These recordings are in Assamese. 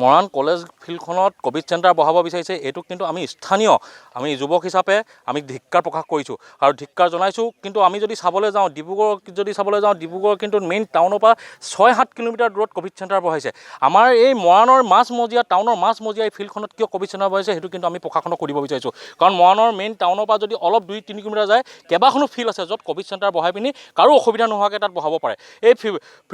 মৰাণ কলেজ ফিল্ডখনত ক'ভিড চেণ্টাৰ বহাব বিচাৰিছে, এইটো কিন্তু আমি যুৱক হিচাপে আমি ধিক্কাৰ প্ৰকাশ কৰিছোঁ আৰু ধিক্কাৰ জনাইছোঁ। কিন্তু আমি যদি চাবলৈ যাওঁ ডিব্ৰুগড় কিন্তু মেইন টাউনৰ পৰা 6-7 কিলোমিটাৰ দূৰত ক'ভিড চেণ্টাৰ বহাইছে। আমাৰ এই মৰাণৰ টাউনৰ মাজমজিয়া এই ফিল্ডখনত কিয় ক'ভিড চেণ্টাৰ বহাইছে সেইটো কিন্তু আমি প্ৰশাসনক সুধিব বিচাৰিছোঁ। কাৰণ মৰাণৰ মেইন টাউনৰ পৰা যদি অলপ 2-3 কিলোমিটাৰ যায় কেইবাখনো ফিল্ড আছে য'ত ক'ভিড চেণ্টাৰ বহাই পিনি কাৰো অসুবিধা নোহোৱাকৈ তাত বহাব পাৰে। এই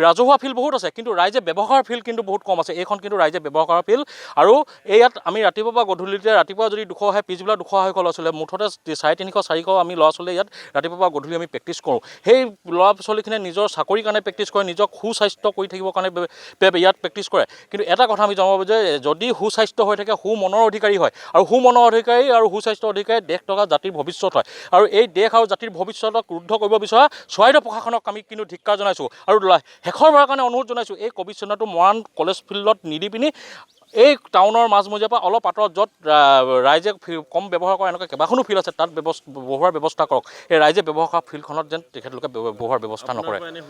ৰাজহুৱা ফিল্ড বহুত আছে, কিন্তু ৰাইজে ব্যৱহাৰ ফিল্ড কিন্তু বহুত কম আছে। এইখন কিন্তু ৰাইজে ব্যৱহাৰ কৰা ফিল্ড। আৰু ইয়াত আমি ৰাতিপুৱা বা গধূলিতে ৰাতিপুৱা যদি 200 আহে পিছবেলা 200 আহে ল'ৰা ছোৱালী, মুঠতে 350-400 আমি ল'ৰা ছোৱালী ইয়াত ৰাতিপুৱা বা গধূলি আমি প্ৰেক্টিছ কৰোঁ। সেই ল'ৰা ছোৱালীখিনিয়ে নিজৰ চাকৰিৰ কাৰণে প্ৰেক্টিছ কৰে, নিজক সুস্বাস্থ্য কৰি থাকিবৰ কাৰণে ইয়াত প্ৰেক্টিছ কৰে। কিন্তু এটা কথা আমি জনাব যে যদি সুস্বাস্থ্য হৈ থাকে সুমনৰ অধিকাৰী হয়, আৰু সুমনৰ অধিকাৰী আৰু সুস্বাস্থ্য অধিকাৰী দেশ থকা জাতিৰ ভৱিষ্যত হয়। আৰু এই দেশ আৰু জাতিৰ ভৱিষ্যতক ৰুদ্ধ কৰিব বিচৰা চৰাইদেউ প্ৰশাসনক আমি কিন্তু ধিক্কাৰ জনাইছোঁ। আৰু শেষৰবাৰৰ কাৰণে অনুৰোধ জনাইছোঁ, এই ক'ভিড চেণ্টাৰটো মৰাণ কলেজ ফিল্ডত নিদি পিনি এই টাউনৰ মাজমজিয়াৰ পৰা অলপ আঁতৰত য'ত ৰাইজে কম ব্যৱহাৰ কৰা এনেকুৱা কেইবাখনো ফিল্ড আছে তাত বহুৱাৰ ব্যৱস্থা কৰক। এই ৰাইজে ব্যৱহাৰ কৰা ফিল্ডখনত যেন তেখেতলোকে বহুৱাৰ ব্যৱস্থা নকৰে।